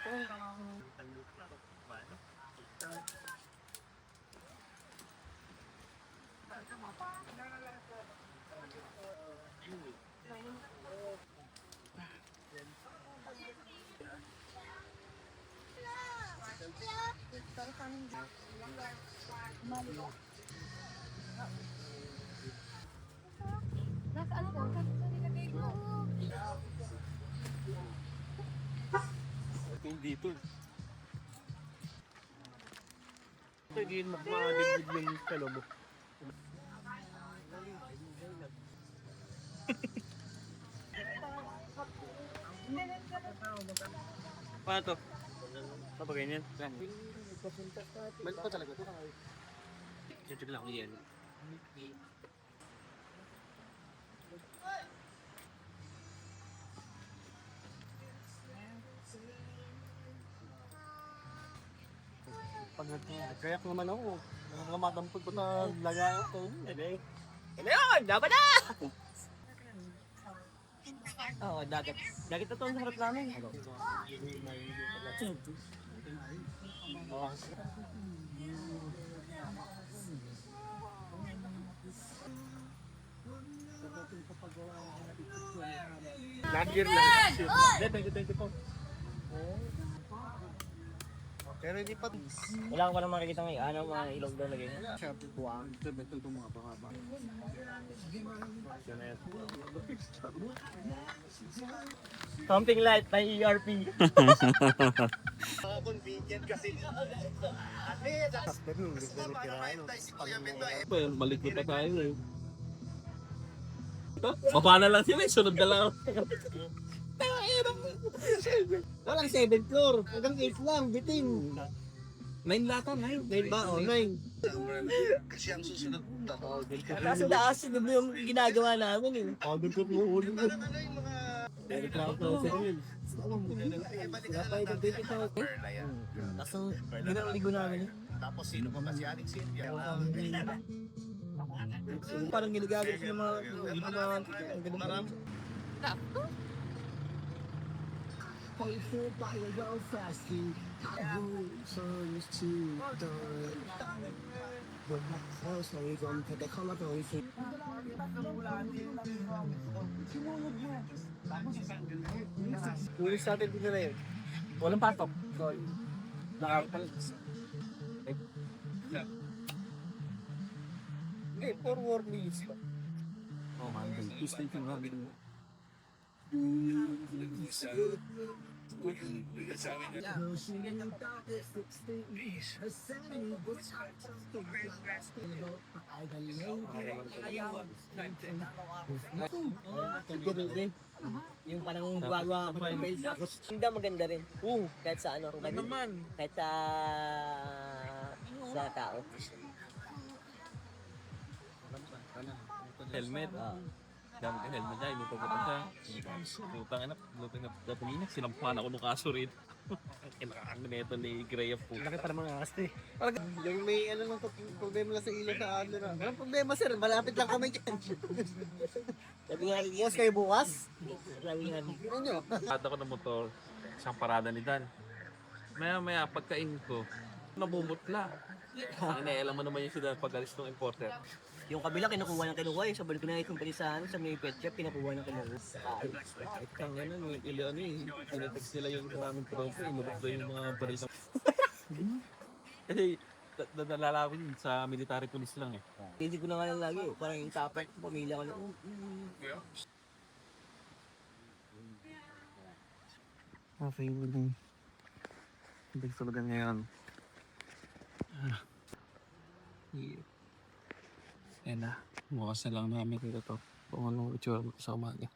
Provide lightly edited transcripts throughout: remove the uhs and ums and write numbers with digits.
Nasaan po? Nilagay ko. Dito. Hindi magmadibdib yung kalobo. Paano to? Paano ganyan? Ba't pa talaga ito? Check lang ako yan. Pag nagkayak naman ako, nakakamatamppag ko na lagay ako. Ano yun? Dapat na! Oo, dagat. Dagat na ito ang harap namin. Lagir lang. Dito po. Pero hindi pa. Wala ko pa naman makikita ngayon. Ano, mga ilog daw lagi. Ito mga baka. Something like my ERP. Convenient kasi. Malikot na tayo eh. Baba na lang sila, sunod na lang. Walang 7th floor. Hanggang 8 lang, bitin. 9 lata, 9. 9 ba? O, 9. Kasi ang susunod Kaso taas yun yung ginagawa namin eh. Doon ko mo ulit. Very proud na sa yun. Kaso, ginaligo namin eh. tapos sino pa ba si Alex Silvia? Parang ginagamit yung mga ganun. Uwi sa atin dito na yun. Walang patok. Eh, forward needs pa. Oh man, please take yung ragin mo. Yung parang gawa ko ng base. Hindi maganda rin. Kahit sa ano. Kahit sa tao. Helmet. Gamit yung helmet niya, inutuputan siya. Putang ina, lupin na gasolina. Sinampahan ako nung kaso rin. Kinakaano na ito ni Gray of Food. Laki pa naman ang asti. Yung may ano lang problema lang sa ilaw sa ano na. Walang problema sir, malapit lang kami dyan. Sabi nga rin, yes kayo bukas? Sabi nga rin. Ano nyo? Parada ko ng motor, isang parada ni Dan. Maya pagkain ko, nabumutla. Ang alam mo naman yung sila pag-alis ng importer. Yung kabila kinukuha eh. Sa balik ko na itong palisahan sa may pet shop, kinukuha ng kinukuha. Ang ano, tinetext nila yung maraming propo, inubok daw yung mga balita. Kasi nalalawin sa military police lang eh. Hindi ko na nga lang lagi eh. Parang yung tapos, pamilya ko na. Okay, hindi tulugan ngayon. Yan na, bukas na lang namin dito to. Kung anong itsura mo sa umaga.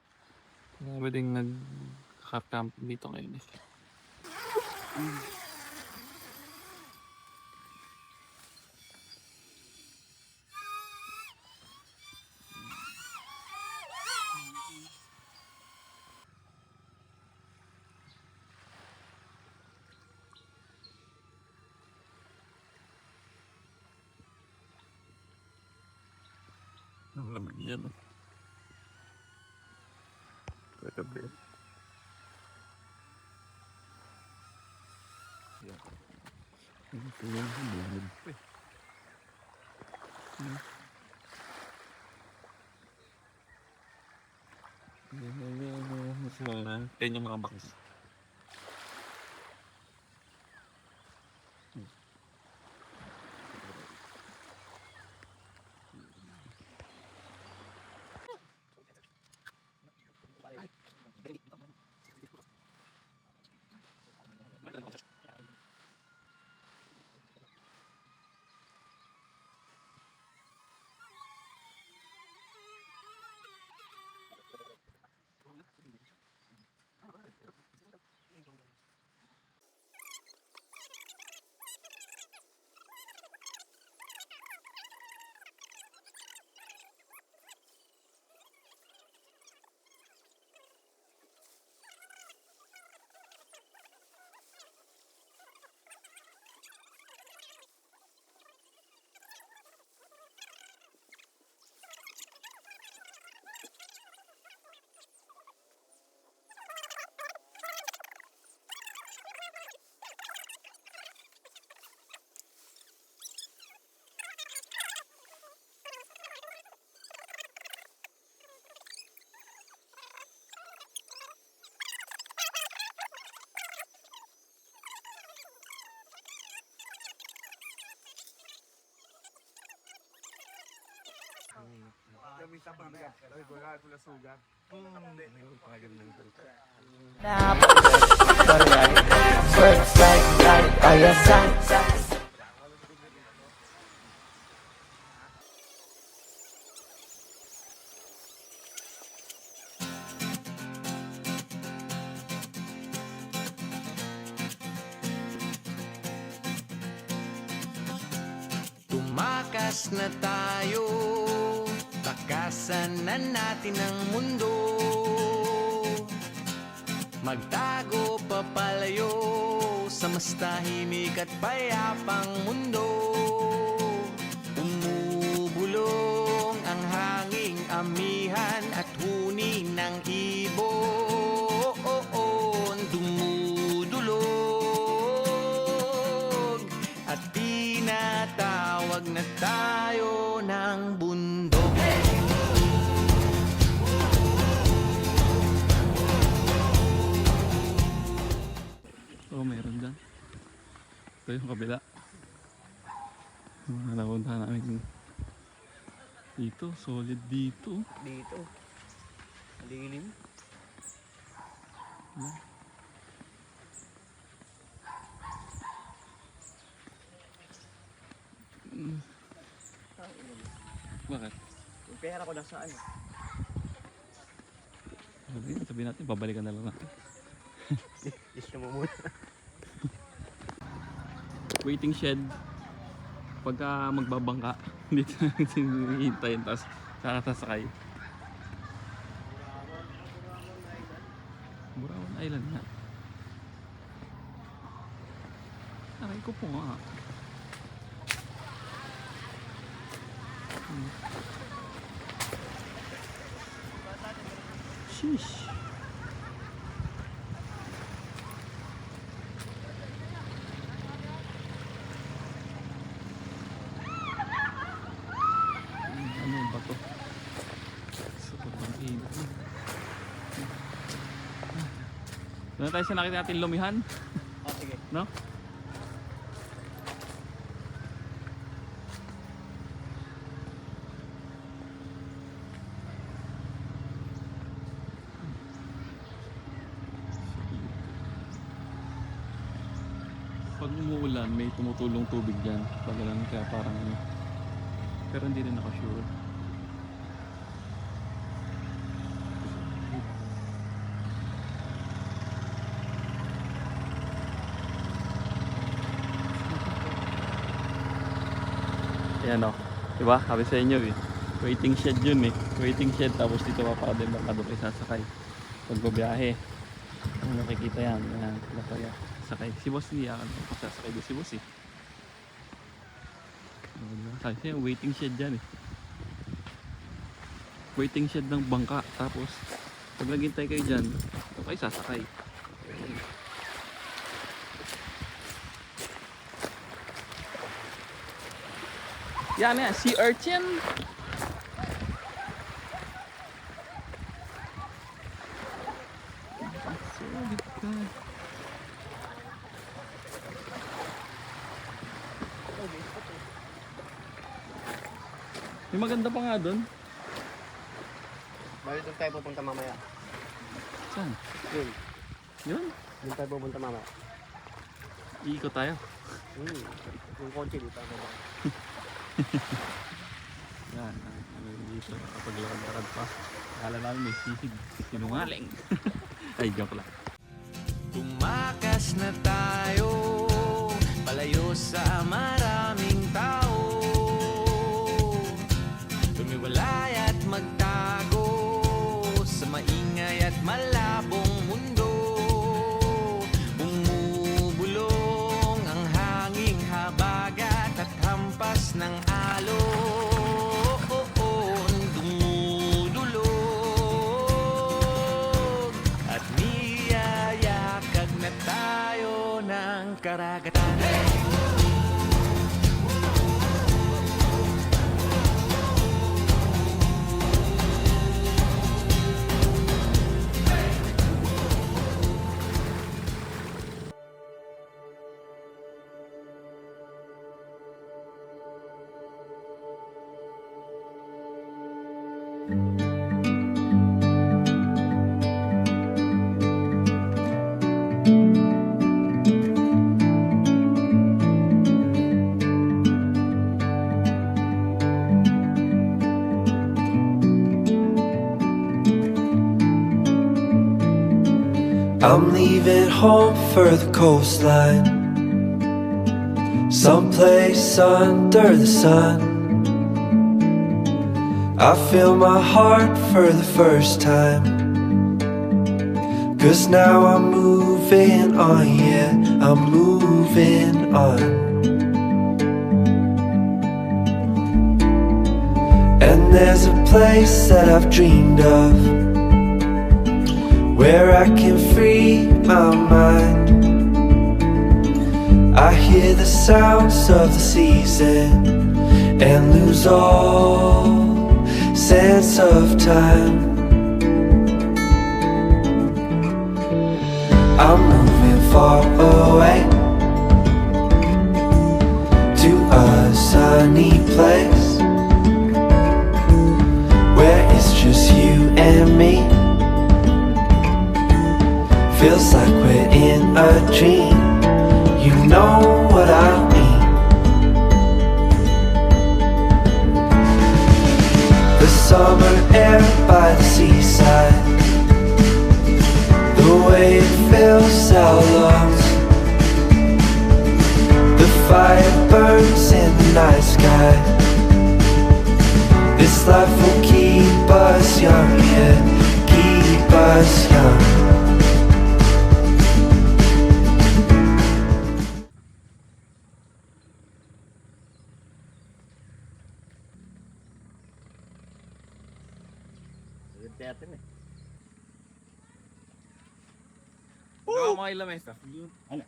Marami ding nag-camp dito ngayon eh. Ang laman yan. Kagabi. Ito yung bulod. Yan yung mga box. Tumakas na tayo, takasan na natin ang mundo. Magtago papalayo sa mas tahimik at payapang mundo. Umubulong ang hanging amihan at huni ng ibon. Dumudulog at tinatawag na tayo ng bundok. Oo, meron dyan. Ito yung kabila. Napunta namin dito. Solid dito. Dito. Malilim. Bakit? Yung pera ko nasaan? Sabihin natin, babalikan na lang natin. Gusto mo muna. Waiting shed. Pagka magbabangka, dito natin hihintayin, tapos kakasasakay. Burawan Island nga. Aray ko po nga. Sheesh. Ano ba to? Sobrang init. Doon tayo sa nakita natin lumihan, Ah, sige. no? Pag umuulan, may tumutulong tubig dyan. Pagalan, kaya parang ano. Pero hindi rin ako sure. Ayan o. Diba? Sabi sa inyo eh. Waiting shed yun eh. Waiting shed, tapos dito mapakademang doon kayo sasakay. Pag babiyahe. Ano nakikita yan? Ayan. Wala kaya. Sakay. Si boss hindi ako sasakay doon si boss eh. Sabi siya, waiting shed dyan eh. Waiting shed ng bangka. Tapos, pag naghintay kayo dyan, doon kayo sasakay. Yan yan, sea urchin. Sulit ka. May maganda pa nga doon. Bakit doon tayo pupunta mamaya? Saan? Yun. Yun. Doon tayo pupunta mamaya. Iikot tayo. Yung kotse dito. Yan. Ano dito. Kapag lakad-lakad pa. Akala namin may sisig. Sinungaling. Ay, joke lang. Tumakas na tayo, palayo sa maraming tao. Tumiwalay at magtago sa maingay at malabong mundo. Bumubulong ang hanging habagat at hampas ng alon. Dumudulog at niyayakag na tayo ng karagatan. I'm leaving home for the coastline, someplace under the sun. I feel my heart for the first time, 'cause now I'm moving on, yeah, I'm moving on. And there's a place that I've dreamed of, where I can free my mind. I hear the sounds of the season and lose all sense of time. I'm moving far away to a sunny place where it's just you and me. Feels like we're in a dream. You know what I mean. The summer air by the seaside, the way it fills our lungs, the fire burns in the night sky. This life will keep us young, yeah, keep us young. Baka mga ilang mesa. Ano?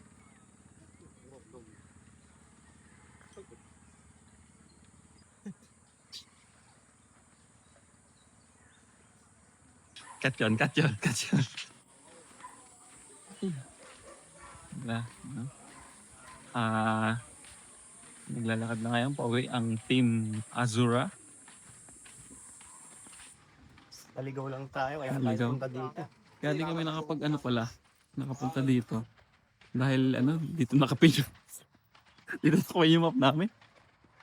Cut yun. Naglalakad na ngayon pauwi ang Team Azura. Naligaw lang tayo, kaya Naligaw. tayo punta dito. Kaya di kami nakapunta dito. Dahil dito nakapin yung dito nakapin yung map namin.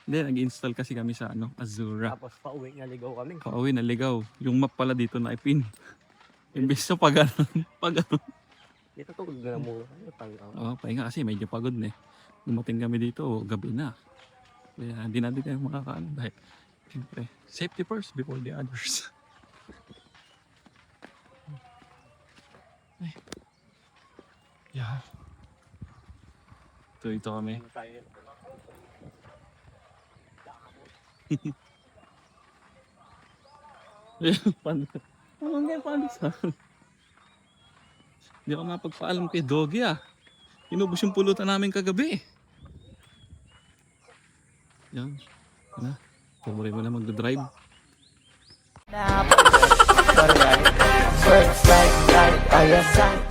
Hindi, nag-install kasi kami sa Azura. Tapos pauwi, naligaw kami. Pauwi, naligaw. Yung map pala dito na ipin. Imbis na pag Dito tulog na lang muna. Oo, pahinga kasi medyo pagod na eh. Dumating kami dito, gabi na. Kaya hindi natin tayo makakaano dahil siyempre, safety first before the others. Ay. Yeah. Ito kami. Paano sa? Hindi ako mapagpaalam kay Doggy ah. Inubos yung pulutan namin kagabi. Yan. Ano? Paborito mo na mag-drive. First light, light, ayasay.